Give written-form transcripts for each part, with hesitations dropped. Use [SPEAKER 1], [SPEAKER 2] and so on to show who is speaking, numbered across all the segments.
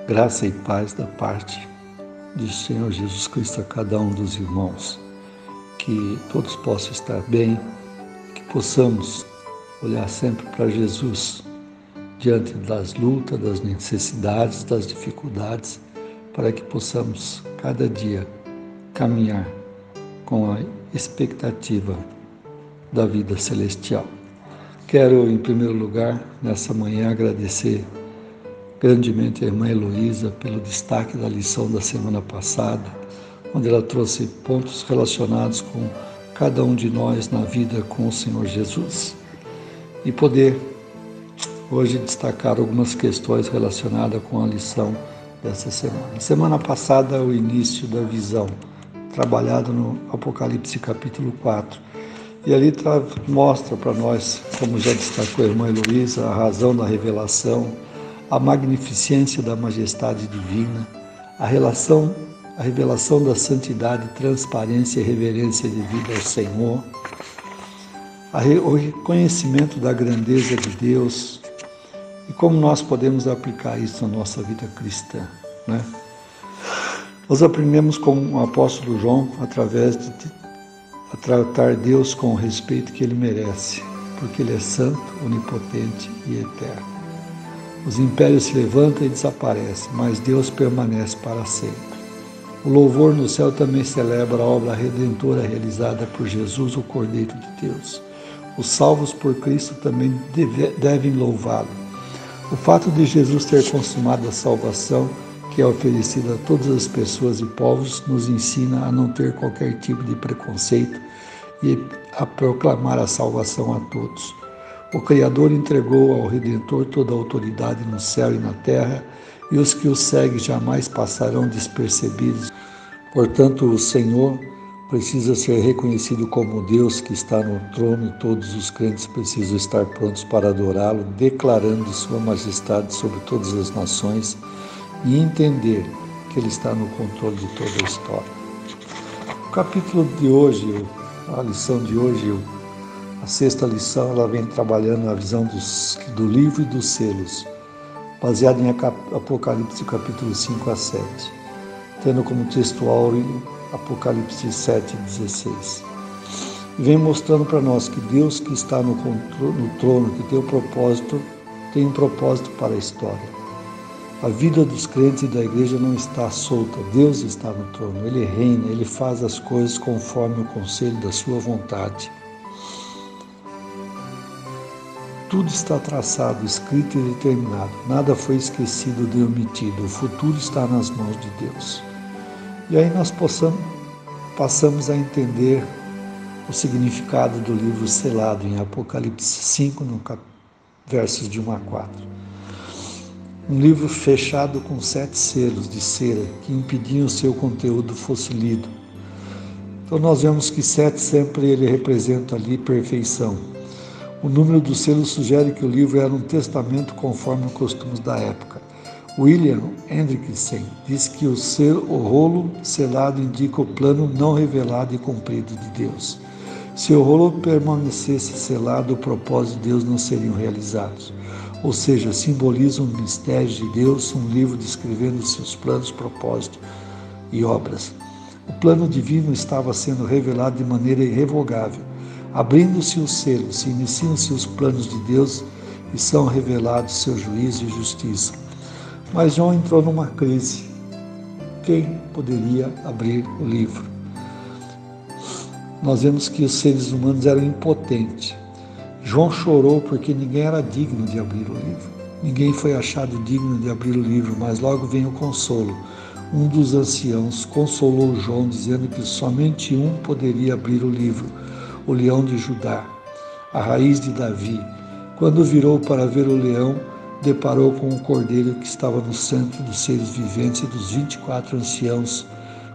[SPEAKER 1] Graça e paz da parte do Senhor Jesus Cristo a cada um dos irmãos. Que todos possam estar bem, que possamos olhar sempre para Jesus diante das lutas, das necessidades, das dificuldades, para que possamos cada dia caminhar com a expectativa da vida celestial. Quero, em primeiro lugar, nessa manhã, agradecer grandemente a irmã Heloísa pelo destaque da lição da semana passada, onde ela trouxe pontos relacionados com cada um de nós na vida com o Senhor Jesus. E poder hoje destacar algumas questões relacionadas com a lição dessa semana. Semana passada, o início da visão, trabalhado no Apocalipse capítulo 4. E ali mostra para nós, como já destacou a irmã Heloísa, a razão da revelação, a magnificência da majestade divina, a revelação da santidade, transparência e reverência devida ao Senhor, o reconhecimento da grandeza de Deus e como nós podemos aplicar isso na nossa vida cristã, né? Nós aprendemos com o apóstolo João, através de tratar Deus com o respeito que Ele merece, porque Ele é santo, onipotente e eterno. Os impérios se levantam e desaparecem, mas Deus permanece para sempre. O louvor no céu também celebra a obra redentora realizada por Jesus, o Cordeiro de Deus. Os salvos por Cristo também devem louvá-lo. O fato de Jesus ter consumado a salvação, que é oferecida a todas as pessoas e povos, nos ensina a não ter qualquer tipo de preconceito e a proclamar a salvação a todos. O Criador entregou ao Redentor toda a autoridade no céu e na terra, e os que o seguem jamais passarão despercebidos. Portanto, o Senhor precisa ser reconhecido como Deus que está no trono, e todos os crentes precisam estar prontos para adorá-lo, declarando sua majestade sobre todas as nações e entender que Ele está no controle de toda a história. O capítulo de hoje, a lição de hoje, a sexta lição, ela vem trabalhando a visão do livro e dos selos, baseado em Apocalipse capítulo 5 a 7, tendo como textual Apocalipse 7, 16. E vem mostrando para nós que Deus que está no trono, que tem um propósito para a história. A vida dos crentes e da igreja não está solta, Deus está no trono, Ele reina, Ele faz as coisas conforme o conselho da sua vontade. Tudo está traçado, escrito e determinado. Nada foi esquecido nem omitido. O futuro está nas mãos de Deus. E aí nós passamos a entender o significado do livro selado em Apocalipse 5, versos de 1 a 4. Um livro fechado com 7 selos de cera que impediam o seu conteúdo fosse lido. Então nós vemos que 7 sempre ele representa ali perfeição. O número do selo sugere que o livro era um testamento conforme os costumes da época. William Hendrickson diz que o rolo selado indica o plano não revelado e cumprido de Deus. Se o rolo permanecesse selado, o propósito de Deus não seriam realizados. Ou seja, simboliza um mistério de Deus, um livro descrevendo seus planos, propósitos e obras. O plano divino estava sendo revelado de maneira irrevogável. Abrindo-se os selos, se iniciam-se os planos de Deus e são revelados seu juízo e justiça. Mas João entrou numa crise. Quem poderia abrir o livro? Nós vemos que os seres humanos eram impotentes. João chorou porque ninguém era digno de abrir o livro. Ninguém foi achado digno de abrir o livro, mas logo vem o consolo. Um dos anciãos consolou João, dizendo que somente um poderia abrir o livro, o leão de Judá, a raiz de Davi. Quando virou para ver o leão, deparou com o cordeiro que estava no centro dos seres viventes e dos 24 anciãos,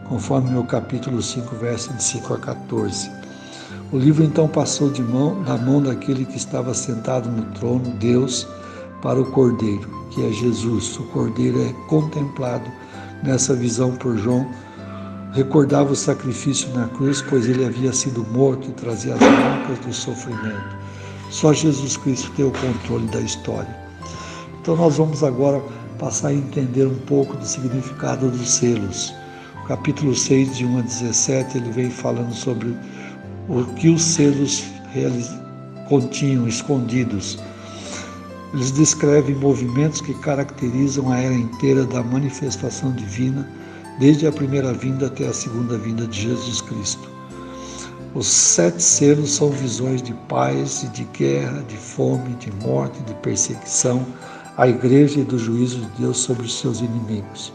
[SPEAKER 1] conforme no capítulo 5, versos de 5 a 14. O livro então passou da mão daquele que estava sentado no trono, Deus, para o cordeiro, que é Jesus. O cordeiro é contemplado nessa visão por João, recordava o sacrifício na cruz, pois ele havia sido morto e trazia as marcas do sofrimento. Só Jesus Cristo tem o controle da história. Então nós vamos agora passar a entender um pouco do significado dos selos. O capítulo 6, de 1 a 17, ele vem falando sobre o que os selos continham, escondidos. Eles descrevem movimentos que caracterizam a era inteira da manifestação divina, desde a primeira vinda até a segunda vinda de Jesus Cristo. Os 7 selos são visões de paz e de guerra, de fome, de morte, de perseguição, à igreja e do juízo de Deus sobre os seus inimigos.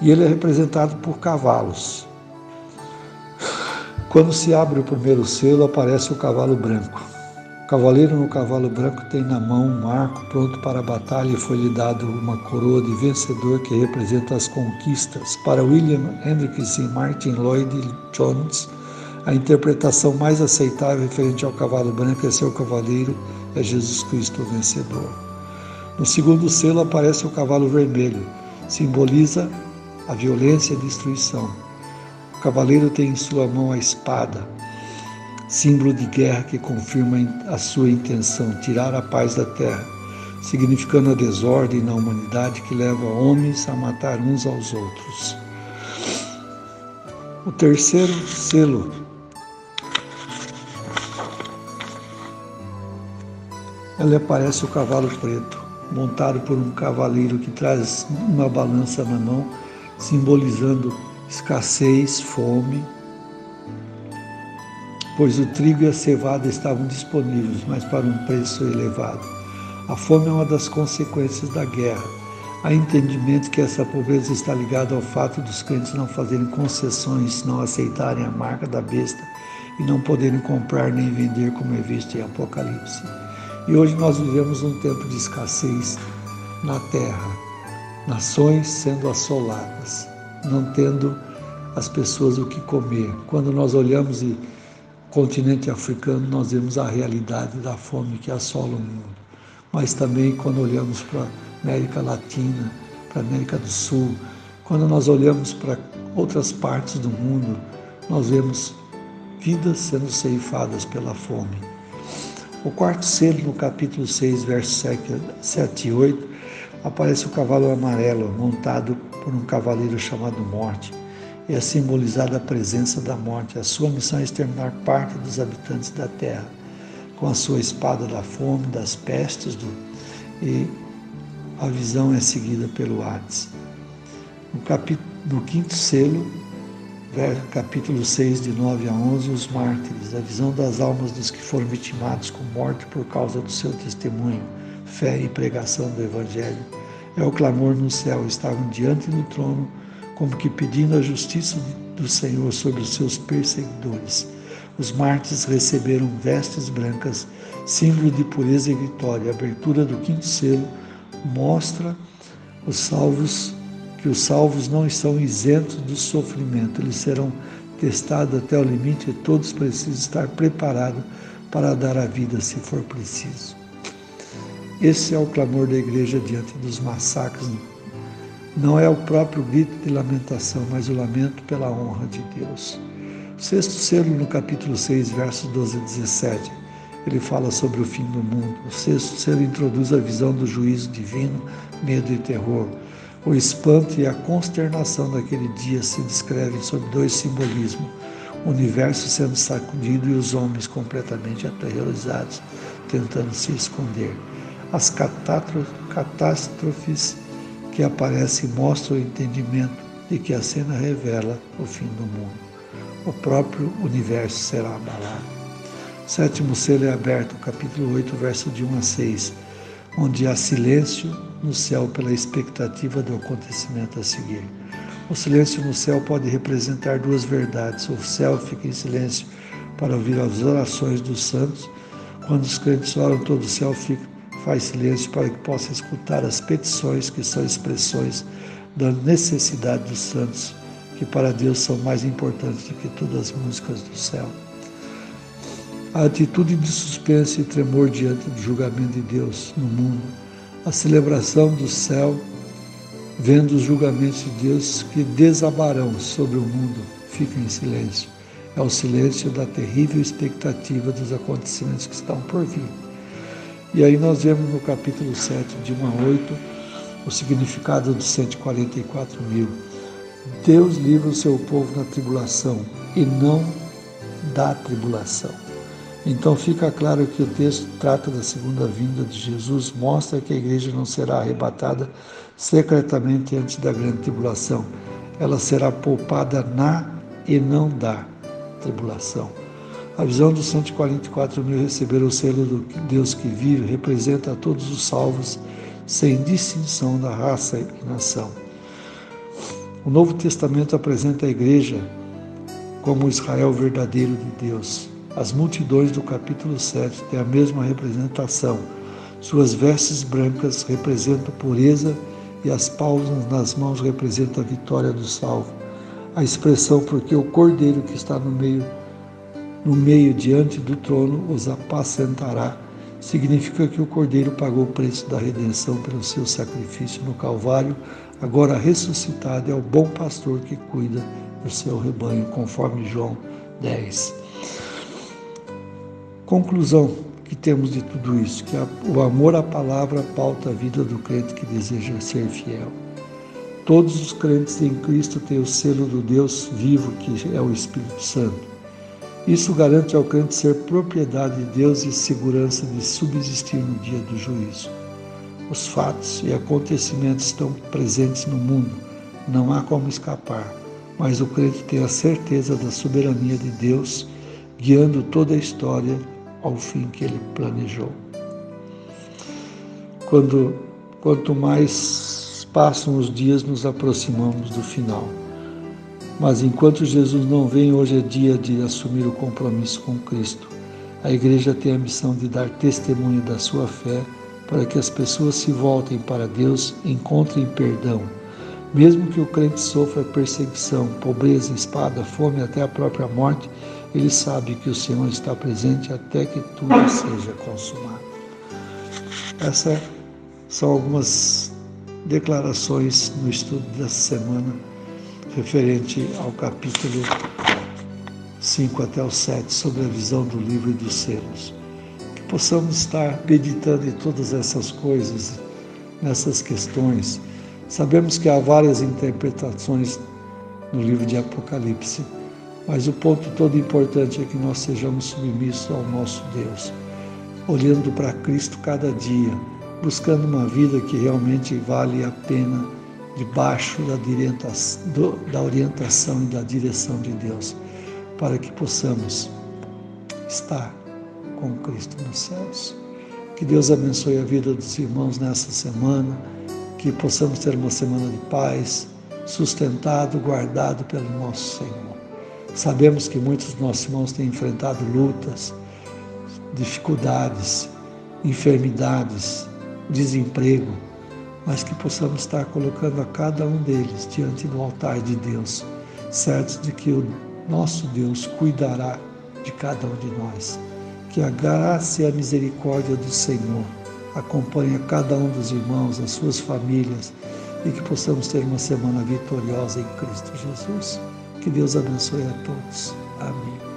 [SPEAKER 1] E ele é representado por cavalos. Quando se abre o primeiro selo, aparece o cavalo branco. O cavaleiro no cavalo branco tem na mão um arco pronto para a batalha e foi-lhe dado uma coroa de vencedor que representa as conquistas. Para William Hendricks e Martin Lloyd Jones, a interpretação mais aceitável referente ao cavalo branco é seu cavaleiro, é Jesus Cristo o vencedor. No segundo selo aparece o cavalo vermelho, simboliza a violência e a destruição. O cavaleiro tem em sua mão a espada, símbolo de guerra que confirma a sua intenção, tirar a paz da terra, significando a desordem na humanidade que leva homens a matar uns aos outros. O terceiro selo ele aparece o cavalo preto, montado por um cavaleiro que traz uma balança na mão, simbolizando escassez, fome, pois o trigo e a cevada estavam disponíveis, mas para um preço elevado. A fome é uma das consequências da guerra. Há entendimento que essa pobreza está ligada ao fato dos crentes não fazerem concessões, não aceitarem a marca da besta e não poderem comprar nem vender, como é visto em Apocalipse. E hoje nós vivemos um tempo de escassez na terra, nações sendo assoladas, não tendo as pessoas o que comer. Quando nós olhamos o continente africano, nós vemos a realidade da fome que assola o mundo. Mas também quando olhamos para a América Latina, para a América do Sul, quando nós olhamos para outras partes do mundo, nós vemos vidas sendo ceifadas pela fome. O quarto selo, no capítulo 6, versos 7 e 8, aparece o cavalo amarelo, montado por um cavaleiro chamado Morte. É simbolizada a presença da morte. A sua missão é exterminar parte dos habitantes da terra, com a sua espada da fome, das pestes, e a visão é seguida pelo Hades. No quinto selo, capítulo 6, de 9 a 11, os mártires, a visão das almas dos que foram vitimados com morte por causa do seu testemunho, fé e pregação do Evangelho. É o clamor no céu, estavam diante do trono, como que pedindo a justiça do Senhor sobre os seus perseguidores. Os mártires receberam vestes brancas, símbolo de pureza e vitória. A abertura do quinto selo mostra que os salvos não estão isentos do sofrimento. Eles serão testados até o limite e todos precisam estar preparados para dar a vida se for preciso. Esse é o clamor da igreja diante dos massacres. Não é o próprio grito de lamentação, mas o lamento pela honra de Deus. O sexto selo, no capítulo 6, versos 12 a 17, ele fala sobre o fim do mundo. O sexto selo introduz a visão do juízo divino, medo e terror. O espanto e a consternação daquele dia se descrevem sob 2 simbolismos: o universo sendo sacudido e os homens completamente aterrorizados, tentando se esconder. As catástrofes que aparecem mostram o entendimento de que a cena revela o fim do mundo. O próprio universo será abalado. O sétimo selo é aberto, capítulo 8, verso de 1 a 6, onde há silêncio no céu pela expectativa do acontecimento a seguir. O silêncio no céu pode representar 2 verdades. O céu fica em silêncio para ouvir as orações dos santos. Quando os crentes oram, todo o céu faz silêncio para que possa escutar as petições, que são expressões da necessidade dos santos, que para Deus são mais importantes do que todas as músicas do céu. A atitude de suspense e tremor diante do julgamento de Deus no mundo. A celebração do céu, vendo os julgamentos de Deus que desabarão sobre o mundo, fica em silêncio. É o silêncio da terrível expectativa dos acontecimentos que estão por vir. E aí nós vemos no capítulo 7, de 1 a 8, O significado dos 144 mil. Deus livra o seu povo na tribulação e não da tribulação. Então fica claro que o texto trata da segunda vinda de Jesus, mostra que a igreja não será arrebatada secretamente antes da grande tribulação. Ela será poupada na e não da tribulação. A visão dos 144 mil receberam o selo do Deus que vive representa a todos os salvos, sem distinção da raça e nação. O Novo Testamento apresenta a igreja como o Israel verdadeiro de Deus. As multidões do capítulo 7 têm a mesma representação. Suas vestes brancas representam pureza e as palmas nas mãos representam a vitória do salvo. A expressão porque o cordeiro que está no meio diante do trono os apacentará significa que o cordeiro pagou o preço da redenção pelo seu sacrifício no Calvário, agora ressuscitado é o bom pastor que cuida do seu rebanho, conforme João 10. Conclusão que temos de tudo isso, que o amor à palavra pauta a vida do crente que deseja ser fiel. Todos os crentes em Cristo têm o selo do Deus vivo, que é o Espírito Santo. Isso garante ao crente ser propriedade de Deus e segurança de subsistir no dia do juízo. Os fatos e acontecimentos estão presentes no mundo, não há como escapar, mas o crente tem a certeza da soberania de Deus, guiando toda a história ao fim que ele planejou. Quanto mais passam os dias, nos aproximamos do final. Mas enquanto Jesus não vem, hoje é dia de assumir o compromisso com Cristo. A igreja tem a missão de dar testemunho da sua fé para que as pessoas se voltem para Deus e encontrem perdão. Mesmo que o crente sofra perseguição, pobreza, espada, fome, até a própria morte, ele sabe que o Senhor está presente até que tudo seja consumado. Essas são algumas declarações no estudo dessa semana, referente ao capítulo 5 até o 7, sobre a visão do livro e dos selos. Que possamos estar meditando em todas essas coisas, nessas questões. Sabemos que há várias interpretações no livro de Apocalipse, mas o ponto todo importante é que nós sejamos submissos ao nosso Deus, olhando para Cristo cada dia, buscando uma vida que realmente vale a pena, debaixo da orientação e da direção de Deus, para que possamos estar com Cristo nos céus. Que Deus abençoe a vida dos irmãos nessa semana, que possamos ter uma semana de paz, sustentado, guardado pelo nosso Senhor. Sabemos que muitos dos nossos irmãos têm enfrentado lutas, dificuldades, enfermidades, desemprego, mas que possamos estar colocando a cada um deles diante do altar de Deus, certos de que o nosso Deus cuidará de cada um de nós. Que a graça e a misericórdia do Senhor acompanhe a cada um dos irmãos, as suas famílias, e que possamos ter uma semana vitoriosa em Cristo Jesus. Que Deus abençoe a todos. Amém.